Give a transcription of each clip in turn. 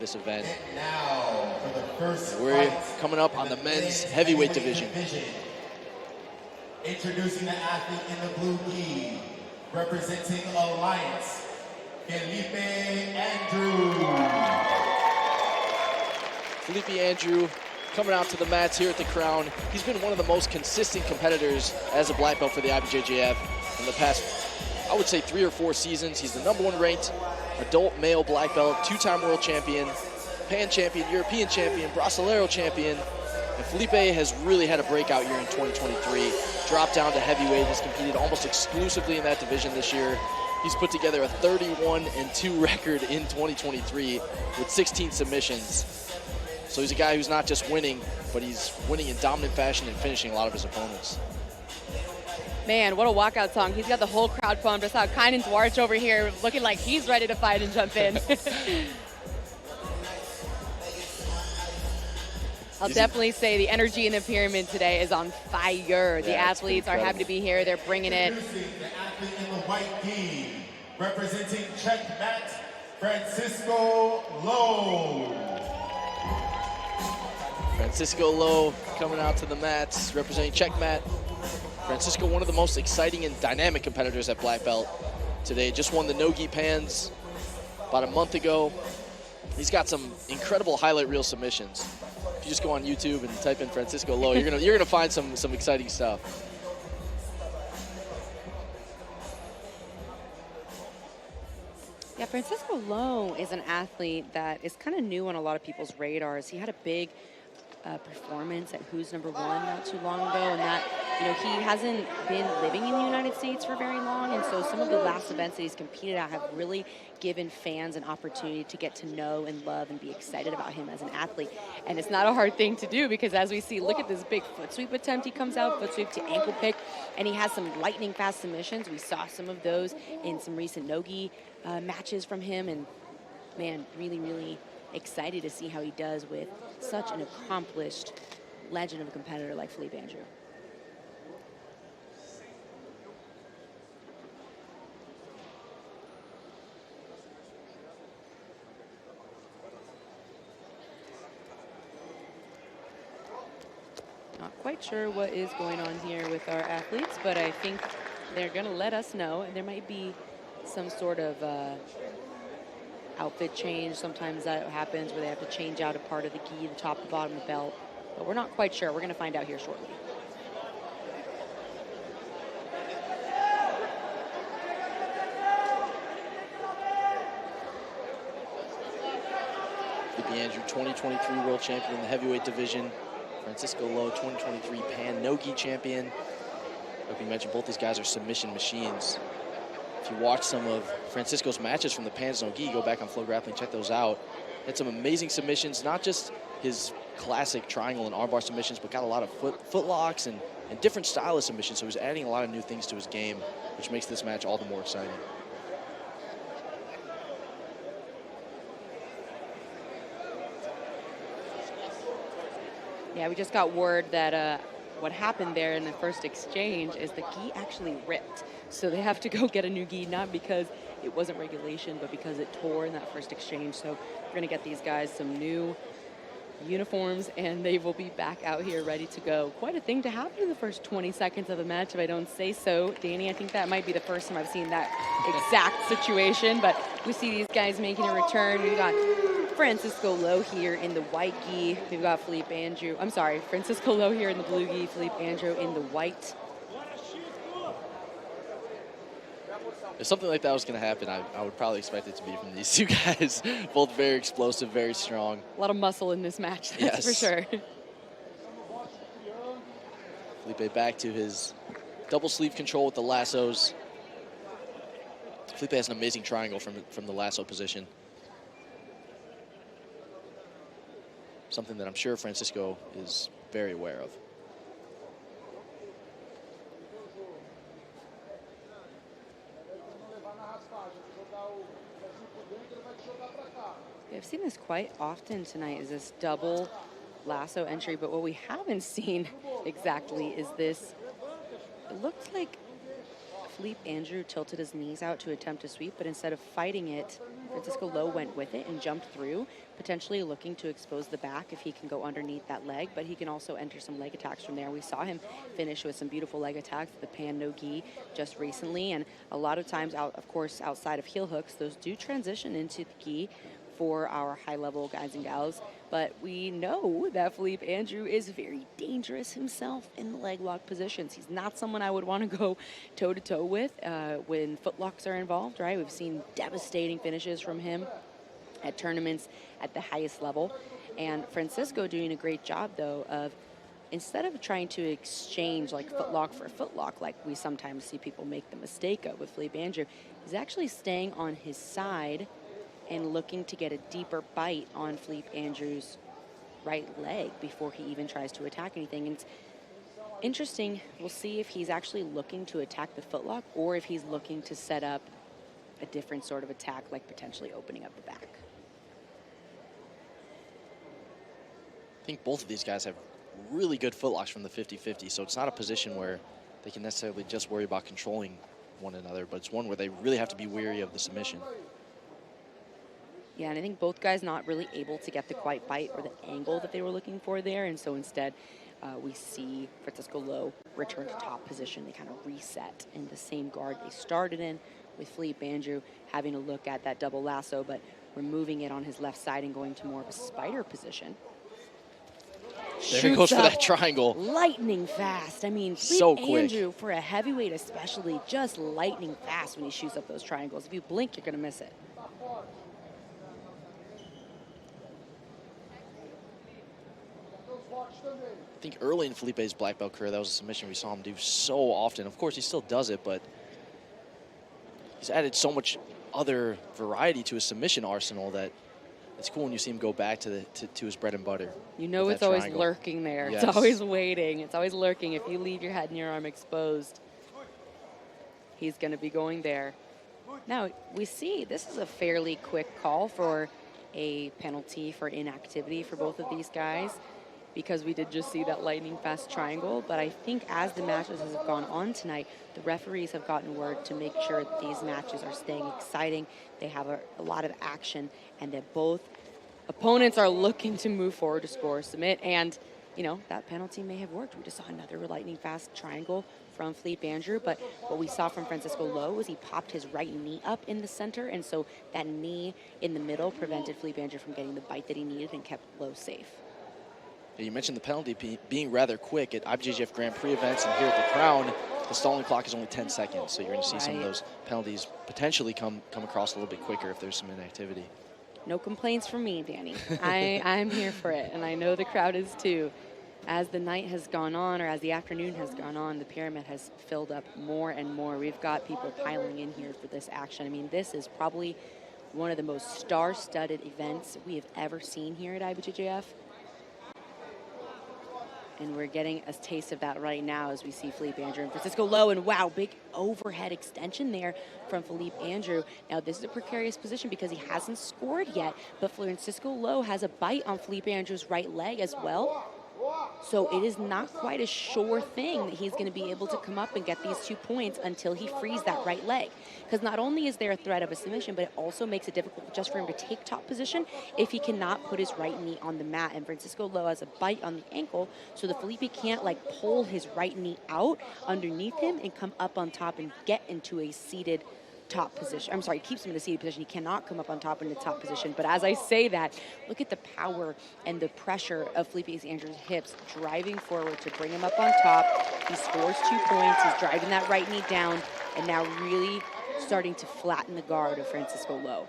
this event. And now for the first We're fight coming up on the men's heavyweight division. Introducing the athlete in the blue gi, representing Alliance, Fellipe Andrew. Fellipe Andrew coming out to the mats here at the Crown. He's been one of the most consistent competitors as a black belt for the IBJJF in the past, I would say, 3 or 4 seasons. He's the #1 ranked adult male black belt, 2-time world champion, Pan champion, European champion, Brasileiro champion. And Fellipe has really had a breakout year in 2023. Dropped down to heavyweight, has competed almost exclusively in that division this year. He's put together a 31-2 record in 2023 with 16 submissions. So he's a guy who's not just winning, but he's winning in dominant fashion and finishing a lot of his opponents. Man, what a walkout song. He's got the whole crowd pumped. I saw Kynan Dwarch over here looking like he's ready to fight and jump in. I'll definitely say the energy in the pyramid today is on fire. The athletes are happy to be here. They're bringing it. The athlete in the white gi, representing Checkmat, Francisco Lowe. Francisco Lowe coming out to the mats, representing Checkmat. Francisco, one of the most exciting and dynamic competitors at black belt today. Just won the no-gi pans about a month ago. He's got some incredible highlight reel submissions. If you just go on YouTube and type in Francisco Lowe, you're gonna find some exciting stuff. Yeah, Francisco Lowe is an athlete that is kind of new on a lot of people's radars. He had a big performance at Who's Number 1 not too long ago, and that, you know, he hasn't been living in the United States for very long, and so some of the last events that he's competed at have really given fans an opportunity to get to know and love and be excited about him as an athlete. And it's not a hard thing to do, because as we see, look at this big foot sweep attempt. He comes out, foot sweep to ankle pick, and he has some lightning fast submissions. We saw some of those in some recent no-gi matches from him, and man, really excited to see how he does with such an accomplished legend of a competitor like Fellipe Andrew. Not quite sure what is going on here with our athletes, but I think they're going to let us know. And there might be some sort of outfit change. Sometimes that happens where they have to change out a part of the gi, the top and bottom of the belt. But we're not quite sure. We're going to find out here shortly. Fellipe Andrew, 2023 world champion in the heavyweight division. Francisco Lowe, 2023 Pan no-gi champion. Like we mentioned, both these guys are submission machines. If you watch some of Francisco's matches from the Pans no-gi, go back on FloGrappling, check those out. Had some amazing submissions, not just his classic triangle and armbar submissions, but got a lot of foot locks and different style of submissions. So he's adding a lot of new things to his game, which makes this match all the more exciting. Yeah, we just got word that what happened there in the first exchange is the gi actually ripped. So they have to go get a new gi, not because it wasn't regulation, but because it tore in that first exchange. So we're going to get these guys some new uniforms, and they will be back out here ready to go. Quite a thing to happen in the first 20 seconds of the match, if I don't say so. Danny, I think that might be the first time I've seen that exact situation, but we see these guys making a return. We've got Francisco Lowe here in the white gi. We've got Fellipe Andrew. I'm sorry, Francisco Lowe here in the blue gi, Fellipe Andrew in the white. If something like that was going to happen, I would probably expect it to be from these two guys. Both very explosive, very strong. A lot of muscle in this match, that's for sure. Fellipe back to his double sleeve control with the lassos. Fellipe has an amazing triangle from the lasso position. Something that I'm sure Francisco is very aware of. I've seen this quite often tonight, is this double lasso entry, but what we haven't seen exactly is this. It looks like Fellipe Andrew tilted his knees out to attempt a sweep, but instead of fighting it, Francisco Lowe went with it and jumped through, potentially looking to expose the back if he can go underneath that leg, but he can also enter some leg attacks from there. We saw him finish with some beautiful leg attacks, the pan no gi just recently, and a lot of times, of course, outside of heel hooks, those do transition into the gi for our high-level guys and gals, but we know that Fellipe Andrew is very dangerous himself in the leg lock positions. He's not someone I would want to go toe-to-toe with when footlocks are involved, right? We've seen devastating finishes from him at tournaments at the highest level, and Francisco doing a great job, though, of instead of trying to exchange like footlock for footlock, like we sometimes see people make the mistake of with Fellipe Andrew, he's actually staying on his side and looking to get a deeper bite on Fellipe Andrew's right leg before he even tries to attack anything. And it's interesting, we'll see if he's actually looking to attack the footlock or if he's looking to set up a different sort of attack, like potentially opening up the back. I think both of these guys have really good footlocks from the 50-50, so it's not a position where they can necessarily just worry about controlling one another, but it's one where they really have to be wary of the submission. Yeah, and I think both guys not really able to get the quite bite or the angle that they were looking for there, and so instead we see Francisco Lowe return to top position. They kind of reset in the same guard they started in, with Fellipe Andrew having a look at that double lasso, but removing it on his left side and going to more of a spider position. There he goes for that triangle. Lightning fast. I mean, so Fellipe quick. Andrew, for a heavyweight especially, just lightning fast when he shoots up those triangles. If you blink, you're going to miss it. I think early in Felipe's black belt career, that was a submission we saw him do so often. Of course, he still does it, but he's added so much other variety to his submission arsenal that it's cool when you see him go back to his bread and butter. You know it's always lurking there. Yes. It's always waiting. It's always lurking. If you leave your head and your arm exposed, he's going to be going there. Now, we see this is a fairly quick call for a penalty for inactivity for both of these guys, because we did just see that lightning fast triangle. But I think as the matches have gone on tonight, the referees have gotten word to make sure that these matches are staying exciting. They have a lot of action, and that both opponents are looking to move forward to score or submit. And, you know, that penalty may have worked. We just saw another lightning fast triangle from Fellipe Andrew, but what we saw from Francisco Lowe was he popped his right knee up in the center, and so that knee in the middle prevented Fellipe Andrew from getting the bite that he needed and kept Lowe safe. You mentioned the penalty being rather quick at IBJJF Grand Prix events, and here at the Crown, the stalling clock is only 10 seconds, so you're going to see some of those penalties potentially come across a little bit quicker if there's some inactivity. No complaints from me, Danny. I'm here for it, and I know the crowd is too. As the night has gone on, or as the afternoon has gone on, the pyramid has filled up more and more. We've got people piling in here for this action. I mean, this is probably one of the most star-studded events we have ever seen here at IBJJF. And we're getting a taste of that right now as we see Fellipe Andrew and Francisco Lowe. And wow, big overhead extension there from Fellipe Andrew. Now, this is a precarious position because he hasn't scored yet, but Francisco Lowe has a bite on Fellipe Andrew's right leg as well. So it is not quite a sure thing that he's going to be able to come up and get these 2 points until he frees that right leg. Because not only is there a threat of a submission, but it also makes it difficult just for him to take top position if he cannot put his right knee on the mat. And Francisco Lowe has a bite on the ankle, so the Fellipe can't like pull his right knee out underneath him and come up on top and get into a seated top position. I'm sorry, he keeps him in a seated position. He cannot come up on top in the top position. But as I say that, look at the power and the pressure of Fellipe Andrew's hips driving forward to bring him up on top. He scores 2 points. He's driving that right knee down and now really starting to flatten the guard of Francisco Lowe.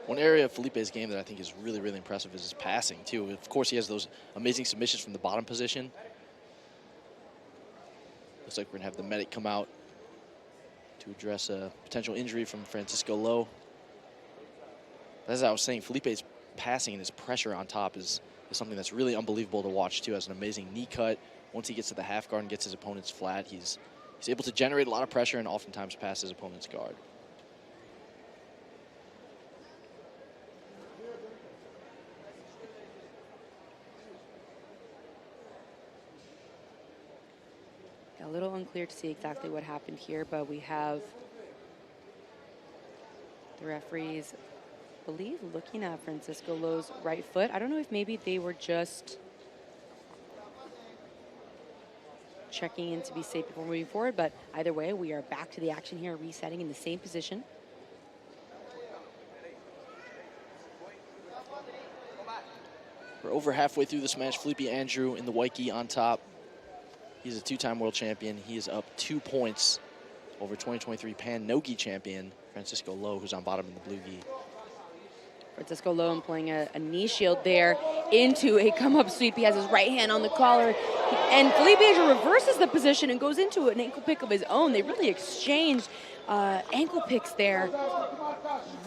One area of Felipe's game that I think is really, really impressive is his passing, too. Of course, he has those amazing submissions from the bottom position. Looks like we're going to have the medic come out to address a potential injury from Francisco Lowe. As I was saying, Felipe's passing and his pressure on top is something that's really unbelievable to watch, too. Has an amazing knee cut. Once he gets to the half guard and gets his opponents flat, he's able to generate a lot of pressure and oftentimes pass his opponent's guard. A little unclear to see exactly what happened here, but we have The referees, I believe, looking at Francisco Lo's right foot. I don't know if maybe they were just checking in to be safe before moving forward, but either way, we are back to the action here, resetting in the same position. We're over halfway through this match. Fellipe Andrew in the white gi on top. He's a two-time world champion. He is up 2 points over 2023 Pan no-gi champion Francisco Lo, who's on bottom in the blue gi. Francisco Lo employing a knee shield there into a come-up sweep. He has his right hand on the collar. And Fellipe Andrew reverses the position and goes into an ankle pick of his own. They really exchanged ankle picks there.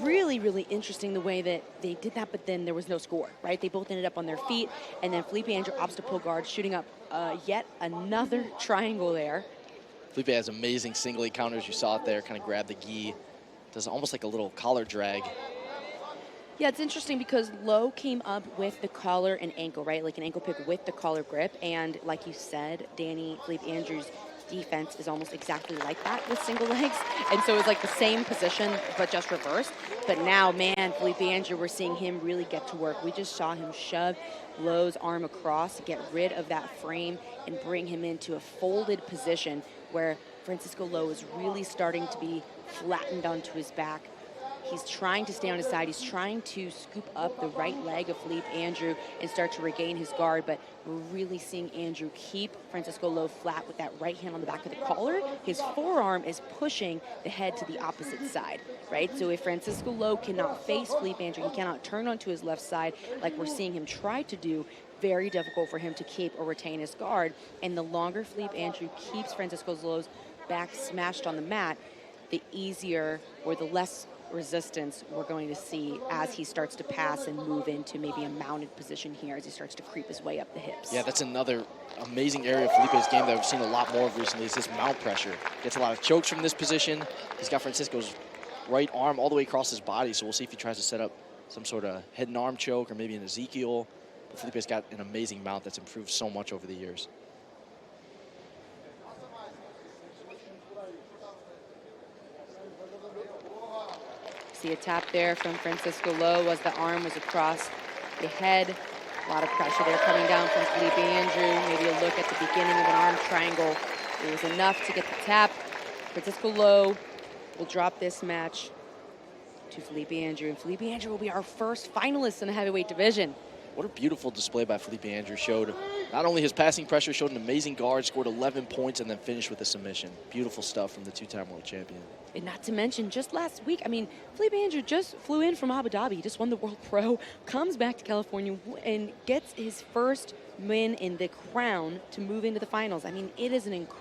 Really, really interesting the way that they did that, but then there was no score, right? They both ended up on their feet, and then Fellipe Andrew opts to pull guard, shooting up yet another triangle there. Fellipe has amazing single leg counters. You saw it there, kind of grab the gi. Does almost like a little collar drag. Yeah, it's interesting because Lo came up with the collar and ankle, right? Like an ankle pick with the collar grip. And like you said, Danny, Fellipe Andrews' defense is almost exactly like that with single legs. And so it's like the same position, but just reversed. But now, man, Fellipe Andrew, we're seeing him really get to work. We just saw him shove Lo's arm across, get rid of that frame, and bring him into a folded position where Francisco Lo is really starting to be flattened onto his back. He's trying to stay on his side. He's trying to scoop up the right leg of Fellipe Andrew and start to regain his guard, but we're really seeing Andrew keep Francisco Lo flat with that right hand on the back of the collar. His forearm is pushing the head to the opposite side, right? So if Francisco Lo cannot face Fellipe Andrew, he cannot turn onto his left side like we're seeing him try to do, very difficult for him to keep or retain his guard. And the longer Fellipe Andrew keeps Francisco Lo's back smashed on the mat, the easier or the less resistance we're going to see as he starts to pass and move into maybe a mounted position here as he starts to creep his way up the hips. Yeah, that's another amazing area of Felipe's game that we've seen a lot more of recently is his mount pressure. Gets a lot of chokes from this position. He's got Francisco's right arm all the way across his body, so we'll see if he tries to set up some sort of head and arm choke or maybe an Ezekiel. But Felipe's got an amazing mount that's improved so much over the years. See a tap there from Francisco Lo as the arm was across the head. A lot of pressure there coming down from Fellipe Andrew. Maybe a look at the beginning of an arm triangle. It was enough to get the tap. Francisco Lo will drop this match to Fellipe Andrew. And Fellipe Andrew will be our first finalist in the heavyweight division. What a beautiful display by Fellipe Andrew. Showed not only his passing pressure, showed an amazing guard, scored 11 points, and then finished with a submission. Beautiful stuff from the two-time world champion. And not to mention, just last week, I mean, Fellipe Andrew just flew in from Abu Dhabi. He just won the World Pro, comes back to California, and gets his first win in the crown to move into the finals. I mean, it is an incredible